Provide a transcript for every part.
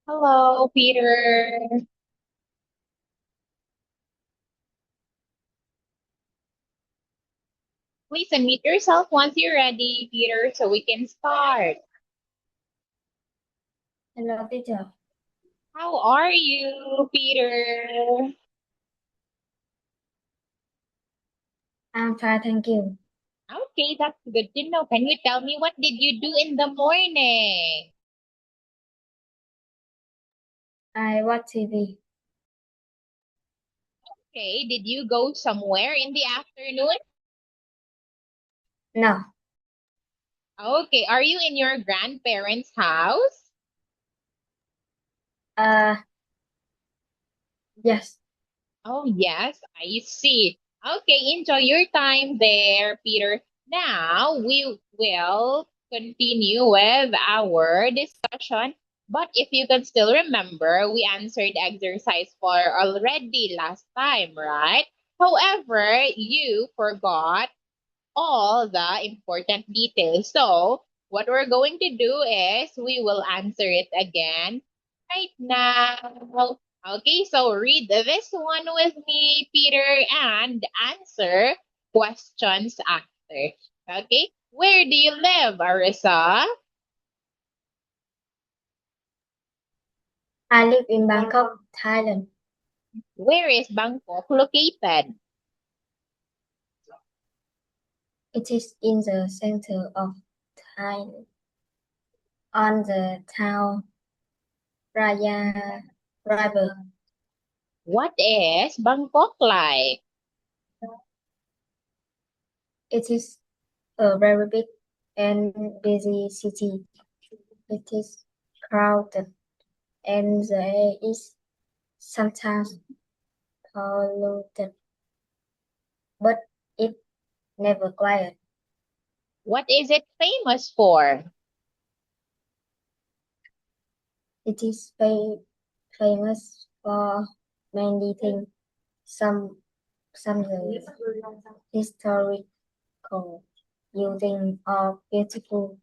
Hello, Peter. Please unmute yourself once you're ready, Peter, so we can start. Hello, teacher. How are you, Peter? I'm fine, thank you. Okay, that's good to know. Can you tell me what did you do in the morning? I watch TV. Okay, did you go somewhere in the afternoon? No, Okay, are you in your grandparents' house? uh, yes, Oh, yes, I see. Okay, enjoy your time there, Peter. Now we will continue with our discussion. But if you can still remember, we answered exercise 4 already last time, right? However, you forgot all the important details. So, what we're going to do is we will answer it again right now. Okay, so read this one with me, Peter, and answer questions after. Okay, where do you live, Arisa? I live in Bangkok, Thailand. Where is Bangkok located? It is in the center of Thailand, on the town Raya River. What is Bangkok like? It is a very big and busy city. It is crowded and the air is sometimes polluted, but it never quiet. What is it famous for? It is famous for many things. Some the historical buildings are beautiful,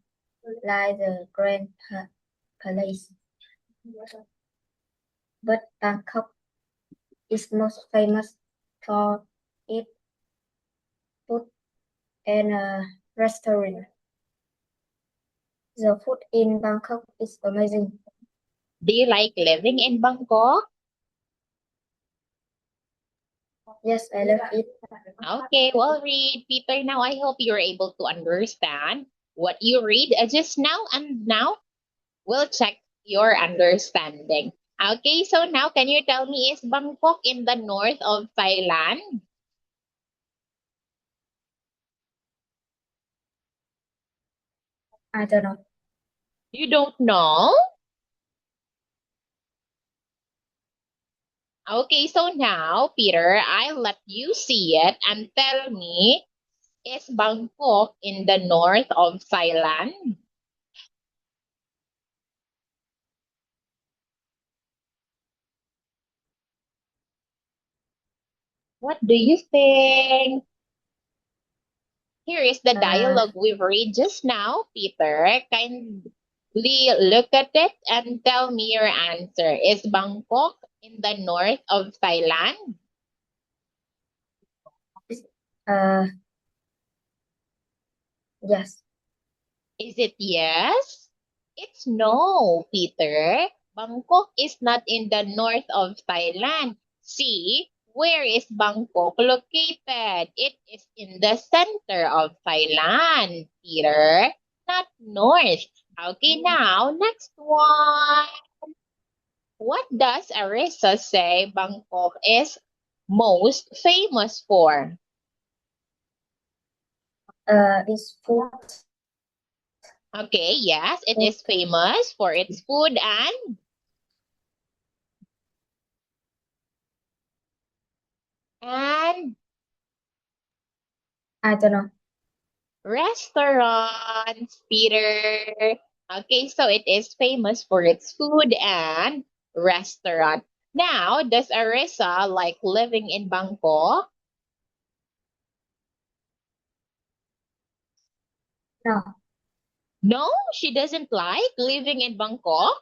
like the Grand Palace. But Bangkok is most famous for its food and restaurant. The food in Bangkok is amazing. Do you like living in Bangkok? Yes, I love it. Okay, well, read, Peter. Now I hope you're able to understand what you read just now, and now we'll check your understanding. Okay, so now can you tell me, is Bangkok in the north of Thailand? I don't know. You don't know? Okay, so now, Peter, I'll let you see it and tell me, is Bangkok in the north of Thailand? What do you think? Here is the Uh, dialogue we've read just now, Peter. Kindly look at it and tell me your answer. Is Bangkok in the north of Thailand? uh, yes. Is it yes? It's no, Peter. Bangkok is not in the north of Thailand. See, where is Bangkok located? It is in the center of Thailand, Peter, not north. Okay, now, next one. What does Arisa say Bangkok is most famous for? It's food. Okay, yes, it Food. is famous for its food and I don't know. restaurants, Peter. Okay, so it is famous for its food and restaurant. Now, does Arisa like living in Bangkok? No. No, she doesn't like living in Bangkok.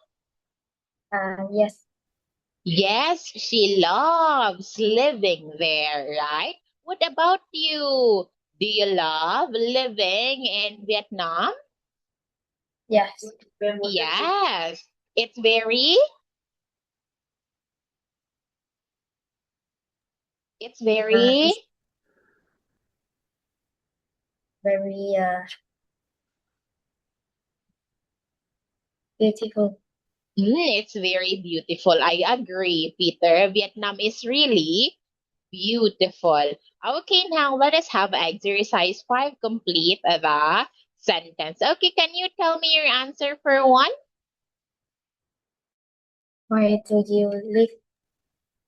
Yes. Yes, she loves living there, right? What about you? Do you love living in Vietnam? Yes. Yes. It's very, It's very beautiful. it's very beautiful. I agree, Peter. Vietnam is really beautiful. Okay, now let us have exercise 5 complete the sentence. Okay, can you tell me your answer for one? Where do you live?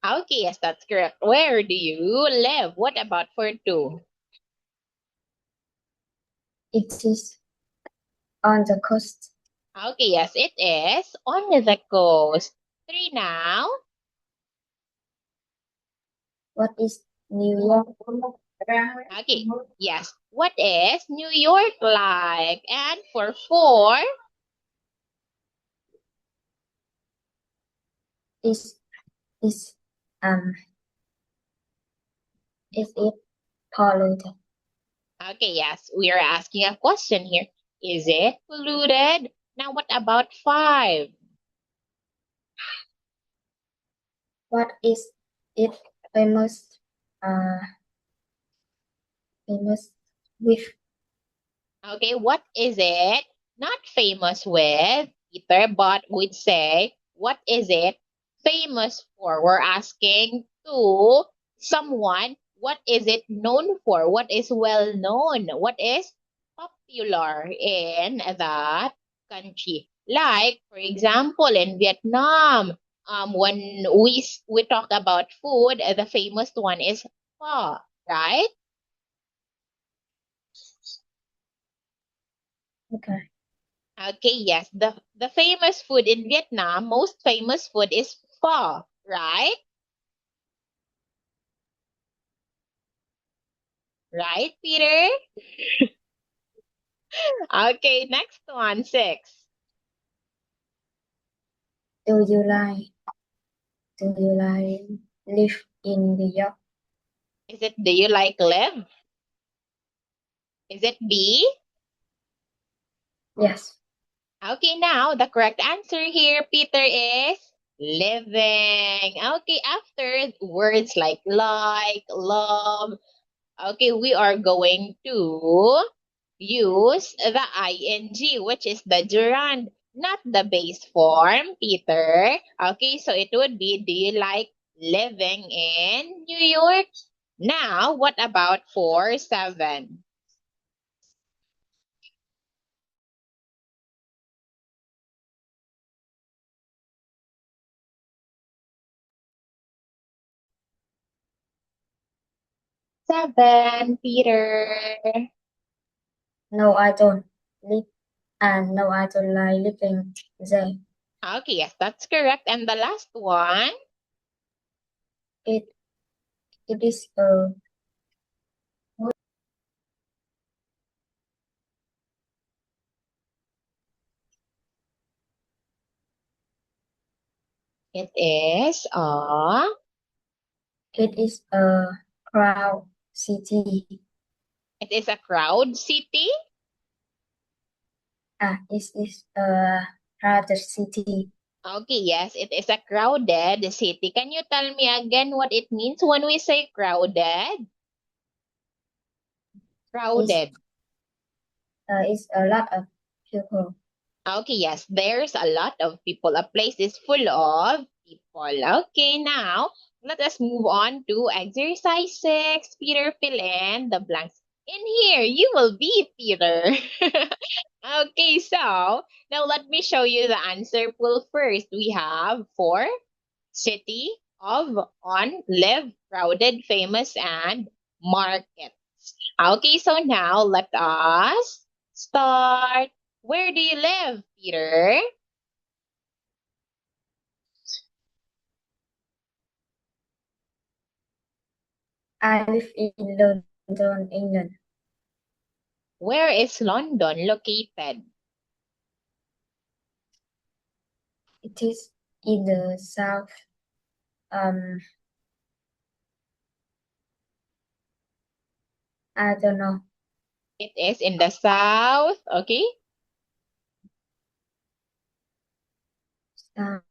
Okay, yes, that's correct. Where do you live? What about for two? It is on the coast. Okay, yes, it is on the coast. Three now. What is New York? Okay, yes. What is New York like? And for four, Is is um is it polluted? okay, yes, we are asking a question here. Is it polluted? Now, what about five? What is it famous uh famous with? Okay, what is it? Not famous with, Peter, but we'd say, what is it famous for? We're asking to someone, what is it known for? What is well known? What is popular in that country? Like, for example, in Vietnam, when we talk about food, the famous one is pho, right? Okay. Okay, yes. The famous food in Vietnam, most famous food is pho, right? Right, Peter? Okay, next one, six. Do you like live in New York? Is it do you like live? Is it B? Yes. Okay, now the correct answer here, Peter, is living. Okay, after words like, love, okay, we are going to use the ing, which is the gerund, not the base form, Peter. Okay, so it would be, do you like living in New York? Now, what about for seven? Seven, Peter. No, I don't live and no, I don't like living there. Okay, yes, that's correct. And the last one, It it is it is it is a crowd city. it is a crowd city. It is a crowded city. Okay, yes, it is a crowded city. Can you tell me again what it means when we say crowded? Is Crowded. is a lot of people. Okay, yes, there's a lot of people. A place is full of people. Okay, now let us move on to exercise 6. Peter, fill in the blanks. In here, you will be Peter. Okay, so now let me show you the answer pool first. We have for city, of, on, live, crowded, famous, and market. Okay, so now let us start. Where do you live, Peter? I live in London, England. Where is London located? It is in the south. I don't know. It is in the south. Okay. South.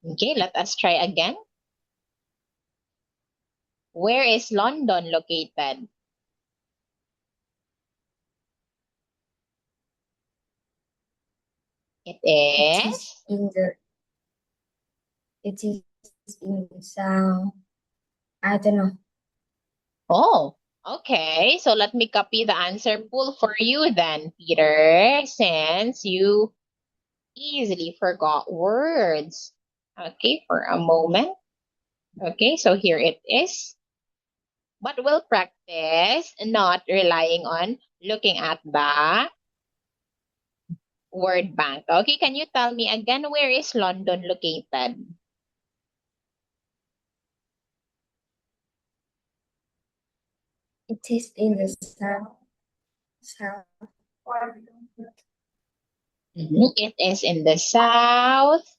Okay, let us try again. Where is London located? It It is. is in the. It is in the south. I don't know. Oh, okay. So let me copy the answer pool for you then, Peter, since you easily forgot words. Okay, for a moment. Okay, so here it is. But we'll practice not relying on looking at the word bank. Okay, can you tell me again, where is London located? It is in the south. South. It is in the south.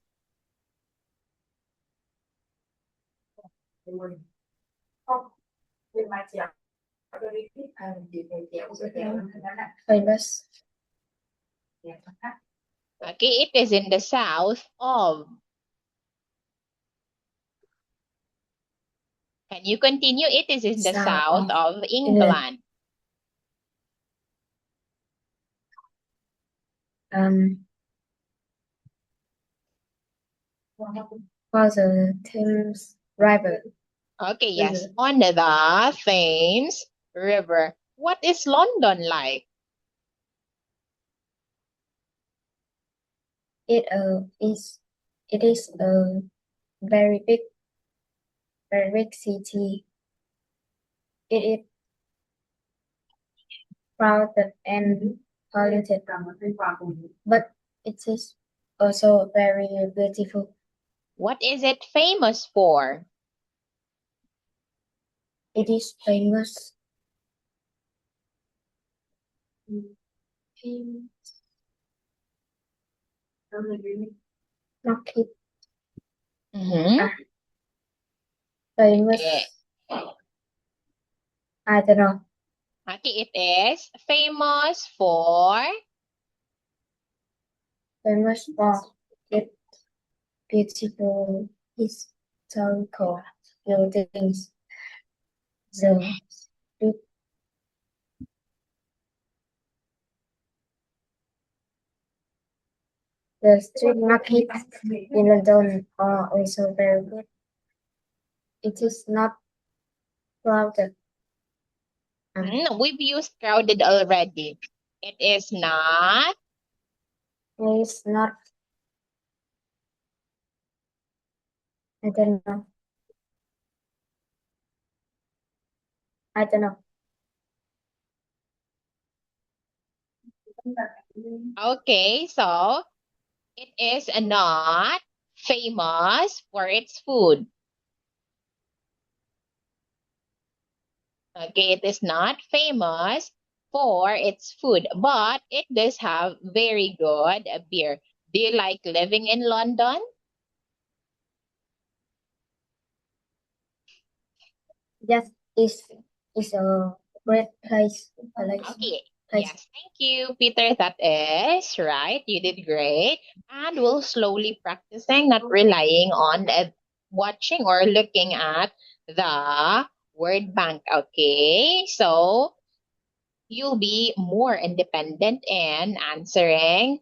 Famous. Okay, it is in the south of. Can you continue? It is in the South south of of England. England. For the Thames River. Okay, yes, on the Thames River. What is London like? It is a very big city. It is crowded and polluted, but it is also very beautiful. What is it famous for? It is famous. Market. Mm-hmm. Famous. I don't know. Okay, it is famous for. Famous for its beautiful historical buildings. The street markets in London are also very good. It is not crowded. We've used crowded already. It is not. It is not. I don't know. I don't know. Okay, so it is not famous for its food. Okay, it is not famous for its food, but it does have very good beer. Do you like living in London? That is a great place. Okay. Yes, thank you, Peter. That is right. You did great. And we'll slowly practicing, not relying on watching or looking at the word bank. Okay. So you'll be more independent in answering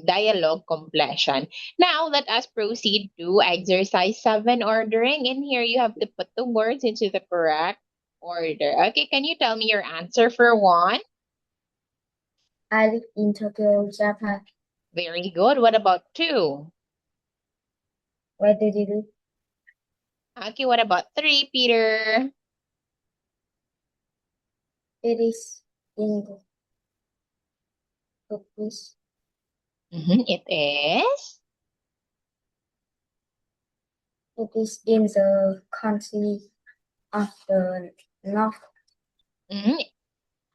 dialogue completion. Now, let us proceed to exercise 7 ordering. In here, you have to put the words into the correct order. Okay, can you tell me your answer for 1? I live in Tokyo, Japan. Very good. What about 2? Where did you live? Okay, what about 3, Peter? It is in the Turkish. It is. It is in the country of the north. Mhm.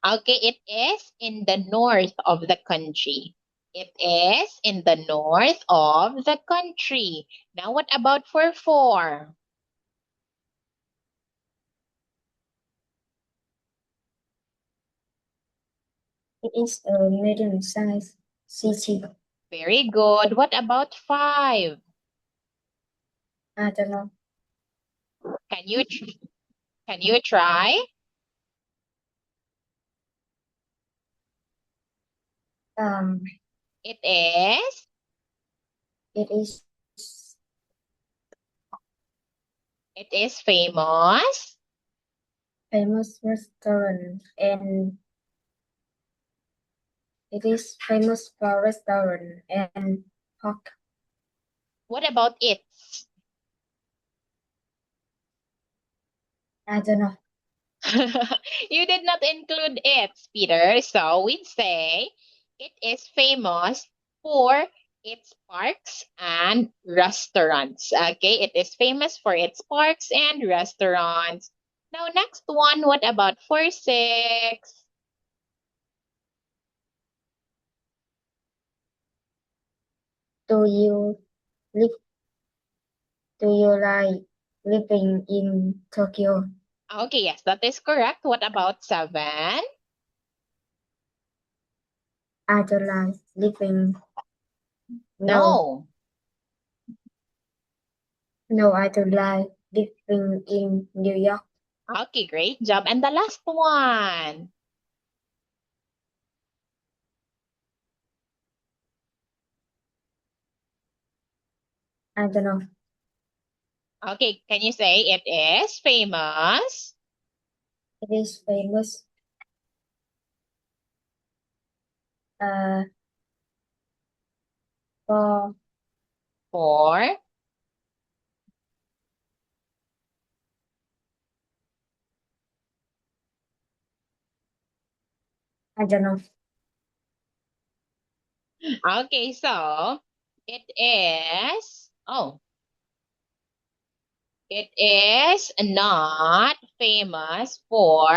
Okay, it is in the north of the country. It is in the north of the country. Now, what about for 4? It is a medium-sized city. Very good. What about 5? I don't know. Can you can you try? Um, It is it is it is famous. famous restaurant and it is famous for restaurant and park. What about its? I don't know. You did not include its, Peter. So we'd say it is famous for its parks and restaurants. Okay, it is famous for its parks and restaurants. Now, next one, what about for 6? Do you live? Do you like living in Tokyo? Okay, yes, that is correct. What about 7? I don't like living. No, No. no, I don't like living in New York. Okay, great job. And the last one. I don't know. Okay, can you say it is famous It is famous uh for for? I don't know. Okay, so it is, it is not famous for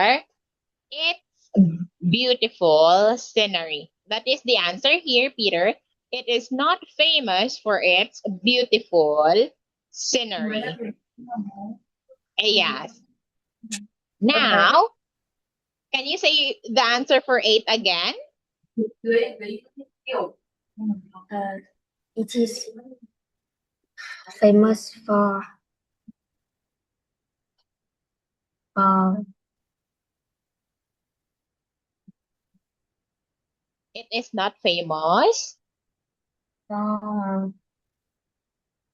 its beautiful scenery. That is the answer here, Peter. It is not famous for its beautiful scenery. Yes. Okay. Now, can you say the answer for 8 again? It is famous for It is not famous. for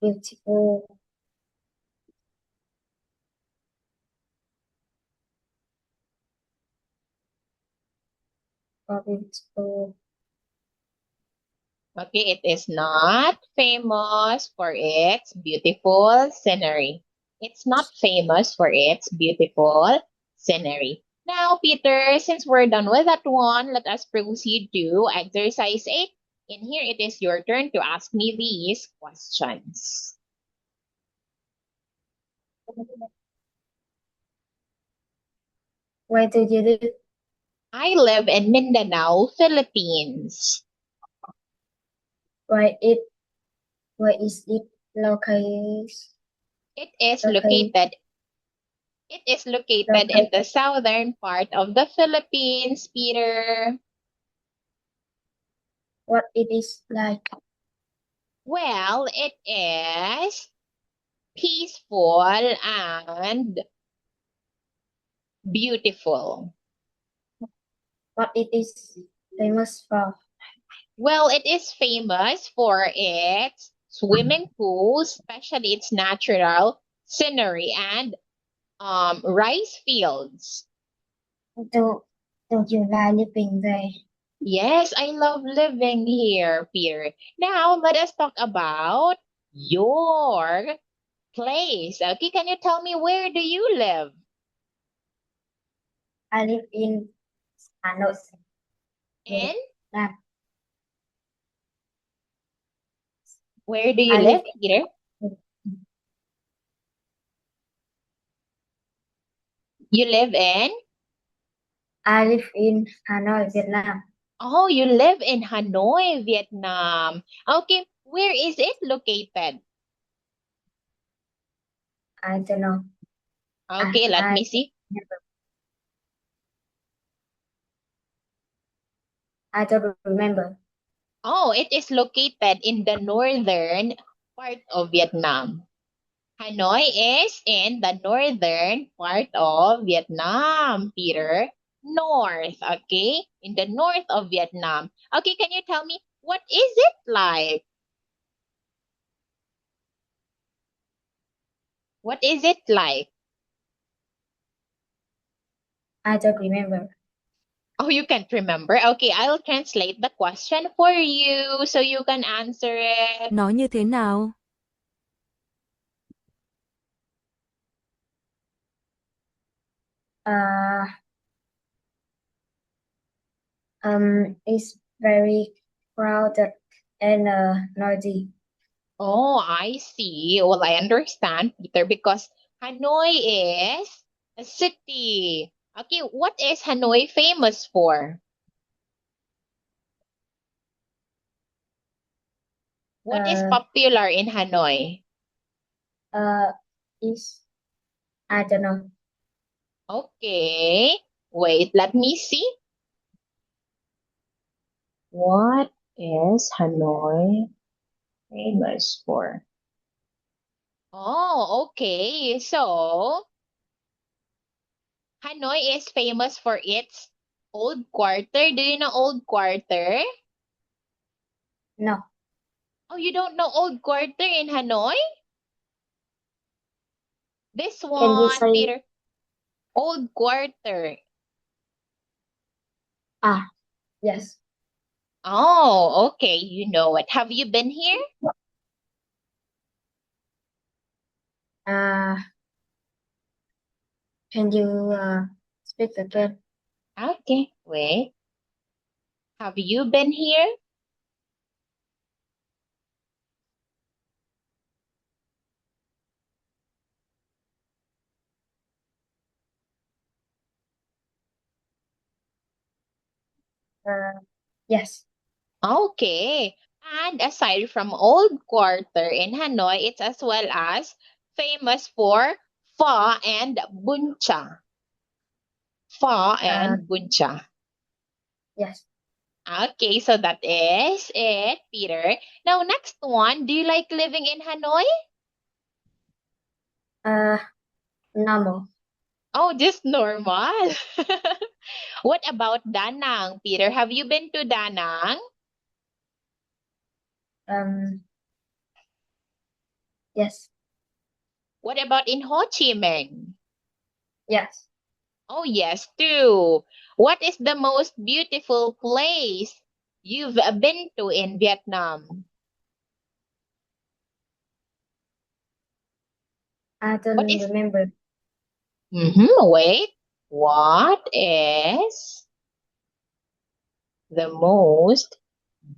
beautiful for beautiful Okay, it is not famous for its beautiful scenery. It's not famous for its beautiful scenery. Now, Peter, since we're done with that one, let us proceed to exercise 8. In here, it is your turn to ask me these questions. Where do you live? I live in Mindanao, Philippines. Where it where is it located? It is Located. located it is located in Located. the southern part of the Philippines, Peter. What it is like? Well, it is peaceful and beautiful. What it is famous for? Well, it is famous for its swimming pools, especially its natural scenery and rice fields. Do do you like living there? Yes, I love living here, Peter. Now, let us talk about your place. Okay, can you tell me where do you live? I live in Hanoi. In? Nam. Where do you I live, live Peter? You live in? I live in Hanoi, Vietnam. Oh, you live in Hanoi, Vietnam. Okay, where is it located? I don't know. Okay, let I me see. don't remember. Oh, it is located in the northern part of Vietnam. Hanoi is in the northern part of Vietnam, Peter. North, okay? In the north of Vietnam. Okay, can you tell me what is it like? What is it like? I don't remember. Oh, you can't remember? Okay, I'll translate the question for you so you can answer it. Nó như thế nào? Uh, it's very crowded and noisy. Oh, I see. Well, I understand, Peter, because Hanoi is a city. Okay, what is Hanoi famous for? What is Uh, popular in Hanoi? uh, is I don't know. Okay, wait, let me see. What is Hanoi famous for? Oh, okay. So, Hanoi is famous for its old quarter. Do you know old quarter? No. Oh, you don't know old quarter in Hanoi? This Can you one, say Peter. Old quarter. yes? Oh, okay. You know it. Have you been here? Uh, can you speak again? Okay, wait. Have you been here? Yes. Okay. And aside from Old Quarter in Hanoi, it's as well as famous for pho and bún chả. Pho Uh, and bún chả. yes. Okay, so that is it, Peter. Now, next one, do you like living in Hanoi? Uh, normal. Oh, just normal. What about Da Nang, Peter? Have you been to Da Nang? Um, yes. What about in Ho Chi Minh? Yes. Oh, yes, too. What is the most beautiful place you've been to in Vietnam? I What don't is, remember. wait, what is the most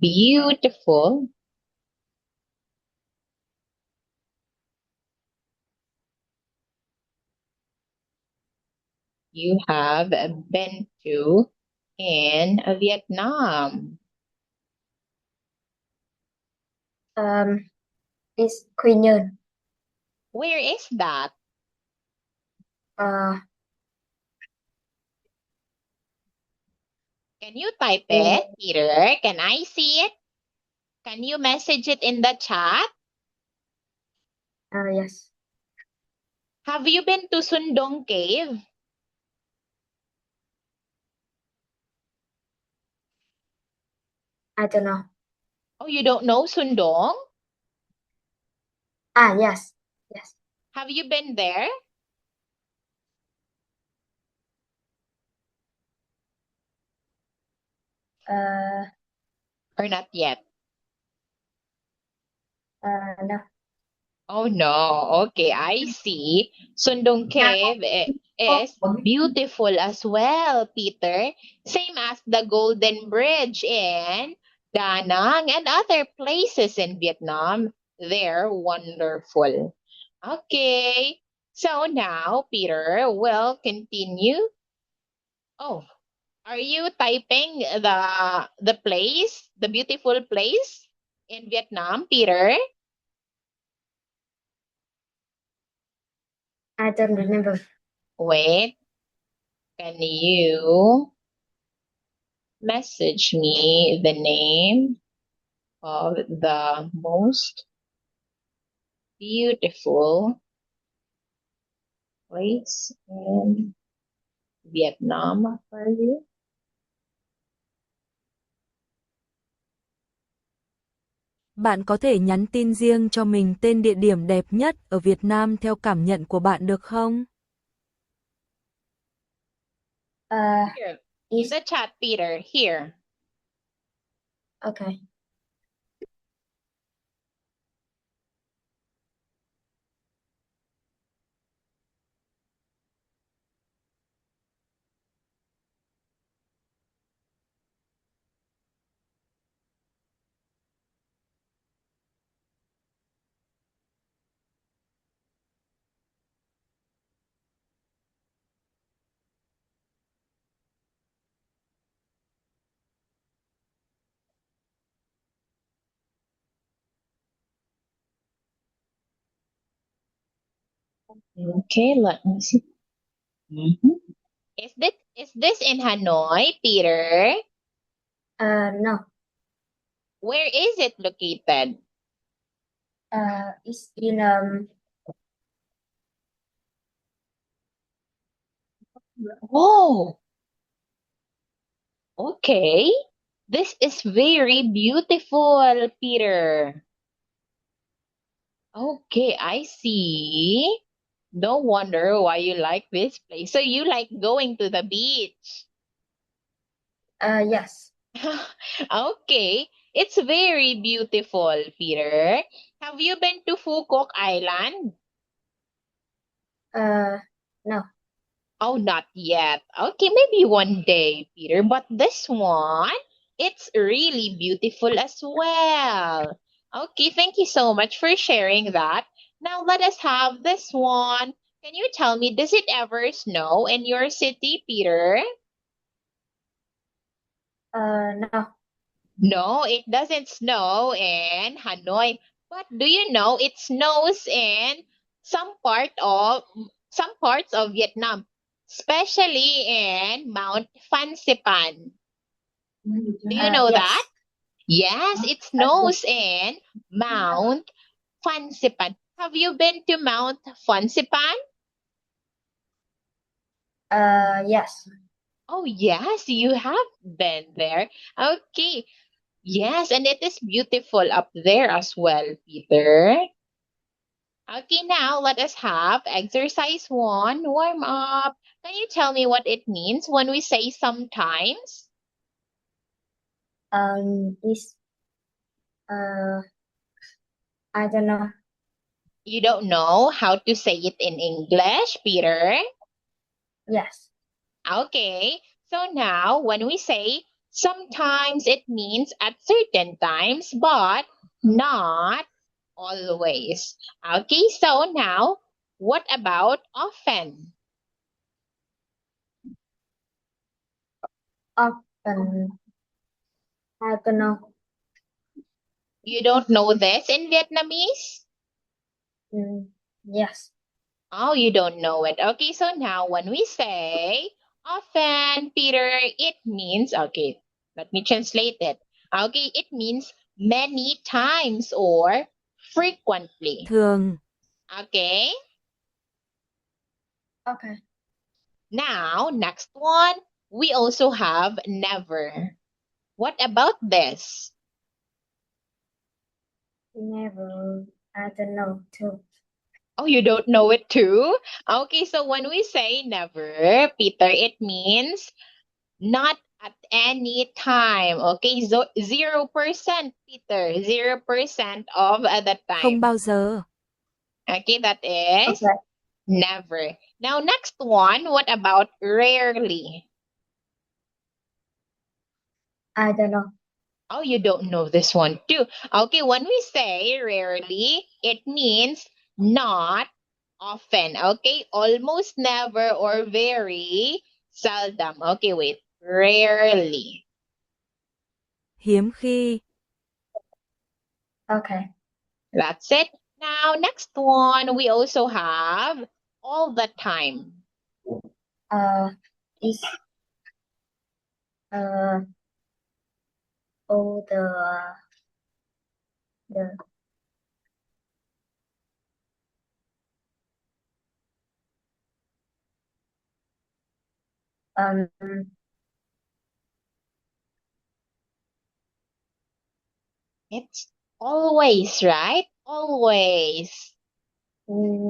beautiful you have been to in Vietnam? It's Quy Nhơn. Where is that? Uh, Can you type in it, Peter? Can I see it? Can you message it in the chat? yes. Have you been to Sundong Cave? I don't know. Oh, you don't know Sundong? Yes. Yes. Have you been there Uh, or not yet? no. Oh no. Okay, I see. Sundong Cave is beautiful as well, Peter. Same as the Golden Bridge in Da Nang and other places in Vietnam. They're wonderful. Okay. So now, Peter, will continue. Oh, Are you typing the place, the beautiful place in Vietnam, Peter? I don't remember. Wait, can you message me the name of the most beautiful place in Vietnam for you? Bạn có thể nhắn tin riêng cho mình tên địa điểm đẹp nhất ở Việt Nam theo cảm nhận của bạn được không? Here, in Is the chat, Peter, here. okay. Okay, let me see. Mhm. Is this in Hanoi, Peter? No. Where is it located? It's in Oh, okay. This is very beautiful, Peter. Okay, I see. No wonder why you like this place. So you like going to the beach. yes. Okay, it's very beautiful, Peter. Have you been to Phu Quoc Island? No. Oh, not yet. Okay, maybe one day, Peter. But this one, it's really beautiful as well. Okay, thank you so much for sharing that. Now let us have this one. Can you tell me, does it ever snow in your city, Peter? No. No, it doesn't snow in Hanoi. But do you know it snows in some part of some parts of Vietnam, especially in Mount Fansipan. Do you know that? Yes. Yes, it Yes. snows in Mount Fansipan. Have you been to Mount Fansipan? Yes. Oh, yes, you have been there. Okay. Yes, and it is beautiful up there as well, Peter. Okay, now let us have exercise one, warm up. Can you tell me what it means when we say sometimes? This I don't know. You don't know how to say it in English, Peter? Yes. Okay, so now when we say sometimes, it means at certain times, but not always. Okay, so now what about often? Often I don't know. You don't know this in Vietnamese? Yes. Oh, you don't know it. Okay, so now when we say often, Peter, it means, okay, let me translate it. Okay, it means many times or frequently. Thường, Okay, Okay. now next one, we also have never. What about this? Never. I don't know too. Oh, you don't know it too? Okay, so when we say never, Peter, it means not at any time. Okay, so 0%, Peter. 0% of the không time. bao giờ. Okay, that is Okay. never. Now, next one, what about rarely? I don't know. Oh, you don't know this one too. Okay, when we say rarely, it means not often. Okay, almost never or very seldom. Okay, wait. Rarely. Hiếm khi. Okay. That's it. Now, next one, we also have all the time. Is all the um It's always, right? Always.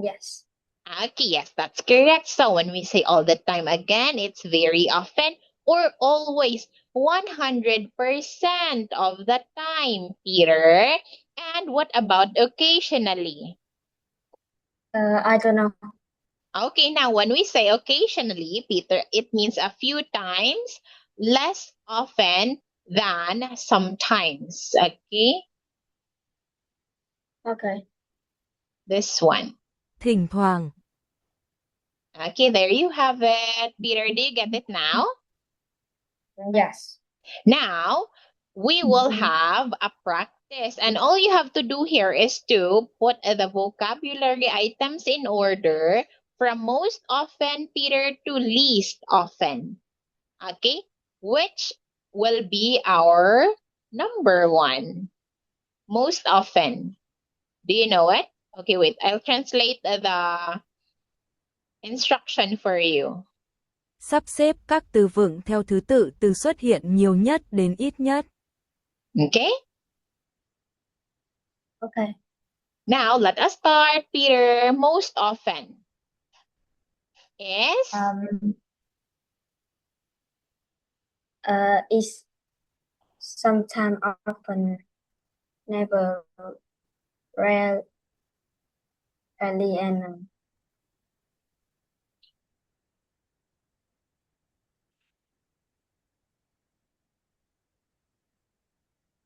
yes. Okay, yes, that's correct. So when we say all the time again, it's very often or always 100% of the time, Peter. And what about occasionally? I don't know. Okay, now when we say occasionally, Peter, it means a few times, less often than sometimes. Okay, Okay. this one. Thỉnh thoảng. Okay, there you have it. Peter, do you get it now? Yes. Now, we will have a practice, and all you have to do here is to put the vocabulary items in order from most often, Peter, to least often. Okay, which will be our number one? Most often. Do you know it? Okay, wait, I'll translate the instruction for you. Sắp xếp các từ vựng theo thứ tự từ xuất hiện nhiều nhất đến ít nhất. Okay? Okay. Now, let us start, Peter. Most often is is sometime, often, never, rarely, and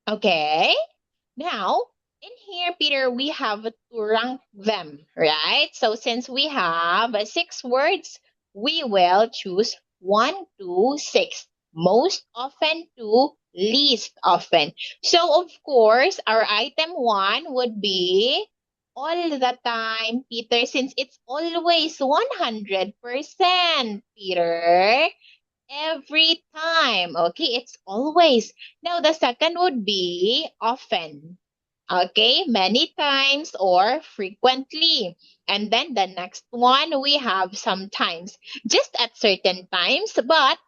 okay. Now, in here, Peter, we have to rank them, right? So since we have 6 words, we will choose 1 to 6. Most often to least often. So, of course, our item 1 would be all the time, Peter, since it's always 100%, Peter. Every time. Okay, it's always. Now, the second would be often. Okay, many times or frequently. And then the next one, we have sometimes, just at certain times, but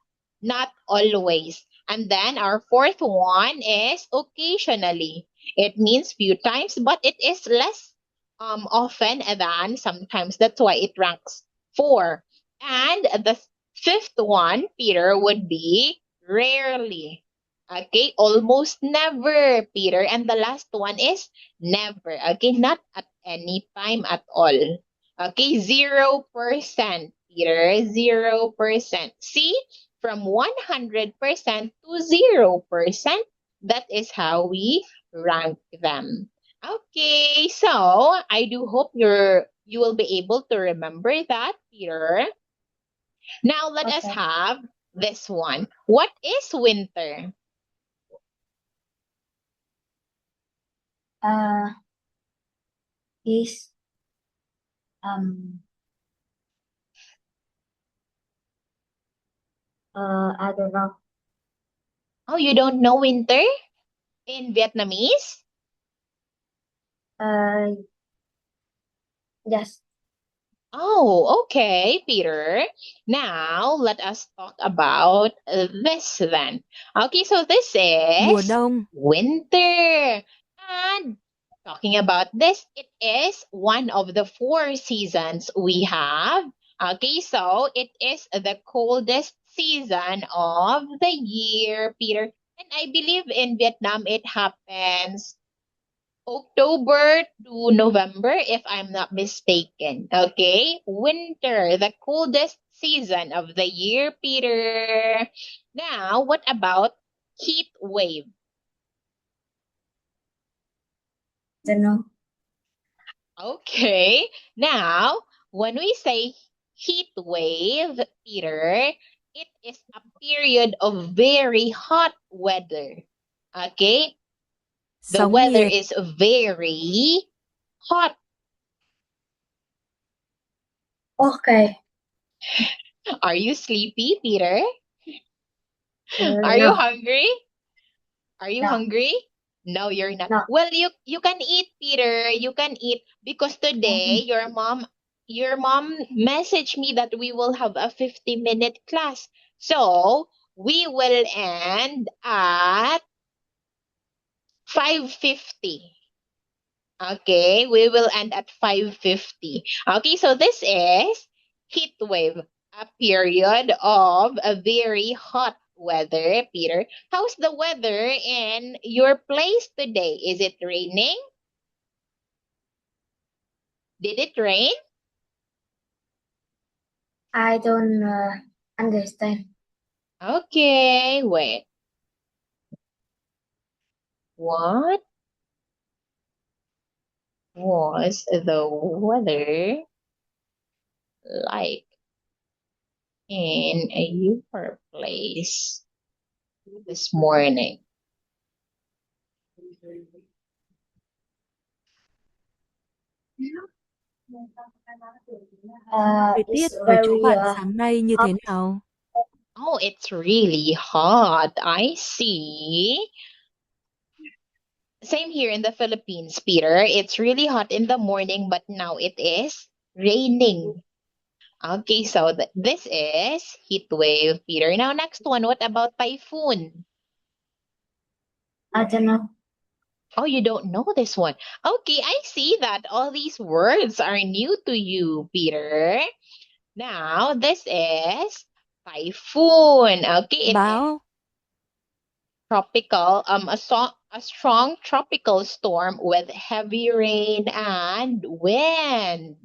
not always. And then our fourth one is occasionally. It means few times, but it is less often than sometimes. That's why it ranks 4. And the fifth one, Peter, would be rarely. Okay, almost never, Peter. And the last one is never. Okay, not at any time at all. Okay, 0%, Peter. 0%. See, from 100% to 0%, that is how we rank them. Okay, so I do hope you will be able to remember that, Peter. Now let us okay. have this one. What is winter? Is I don't know. Oh, you don't know winter in Vietnamese? Yes. Oh, okay, Peter. Now let us talk about this then. Okay, so this Mùa is đông. winter. And talking about this, it is one of the 4 seasons we have. Okay, so it is the coldest season of the year, Peter. And I believe in Vietnam it happens October to November, if I'm not mistaken. Okay, winter, the coldest season of the year, Peter. Now, what about heat wave? Don't know. Okay, now when we say heat wave, Peter, it is a period of very hot weather. Okay? The Sóng weather nhiệt, is very hot. Okay. Are you sleepy, Peter? Are you No, hungry? Are you no, hungry? No, you're not. no. Well, you can eat, Peter. You can eat because today your mom messaged me that we will have a 50-minute class. So, we will end at 5:50. Okay, we will end at 5:50. Okay, so this is heat wave, a period of a very hot weather, Peter. How's the weather in your place today? Is it raining? Did it rain? I don't understand. Okay, wait. What was the weather like in your place this morning? thời tiết It's ở chỗ very bạn sáng nay như hot. thế nào? Oh, it's really hot. I see. Same here in the Philippines, Peter. It's really hot in the morning, but now it is raining. Okay, so this is heat wave, Peter. Now, next one, what about typhoon? I don't know. Oh, you don't know this one. Okay, I see that all these words are new to you, Peter. Now, this is typhoon. Okay, it is Bão, tropical, a strong tropical storm with heavy rain and wind.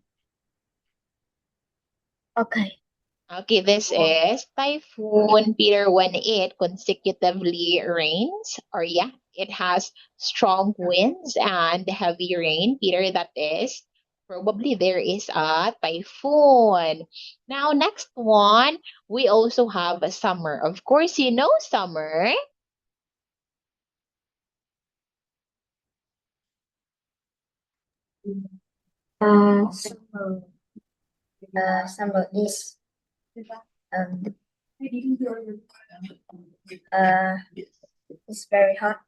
Okay. Okay, this is typhoon, Peter, when it consecutively rains, or yeah, it has strong winds and heavy rain, Peter, that is probably there is a typhoon. Now, next one, we also have a summer. Of course, you know summer. Summer. Summer is um it's very hot.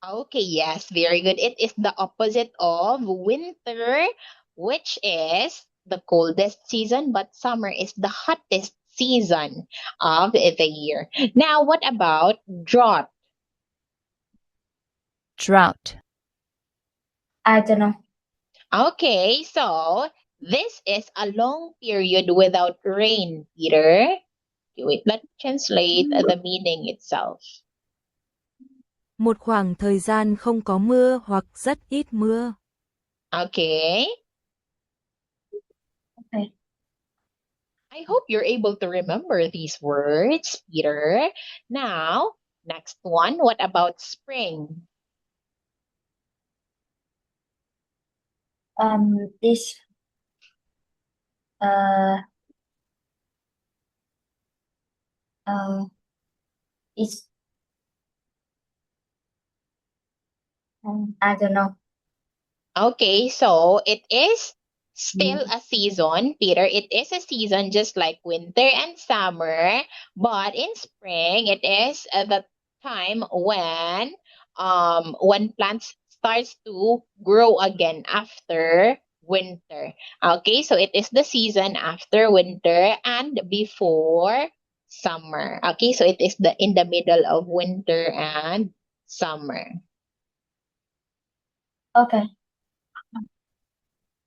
Okay, yes, very good. It is the opposite of winter, which is the coldest season, but summer is the hottest season of the year. Now, what about drought? Drought. I don't know. Okay, so this is a long period without rain, Peter. Okay, wait, let's translate the meaning itself. một khoảng thời gian không có mưa hoặc rất ít mưa. Okay. Okay. I hope you're able to remember these words, Peter. Now, next one, what about spring? This uh is I don't know. Okay, so it is still a season, Peter. It is a season just like winter and summer, but in spring, it is the time when plants starts to grow again after winter. Okay, so it is the season after winter and before summer. Okay, so it is the in the middle of winter and summer. Okay.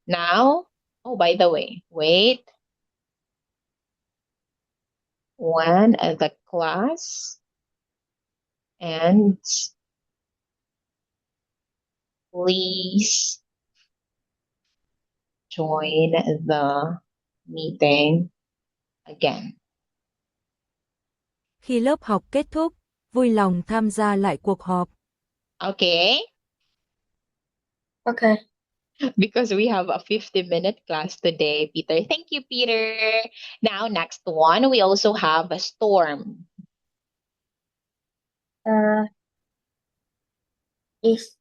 Now, oh, by the way, wait. When the class ends, please join the meeting again. Khi lớp học kết thúc, vui lòng tham gia lại cuộc họp. Okay? Okay. because we have a 50-minute class today, Peter. Thank you, Peter. Now, next one, we also have a storm. Uh, is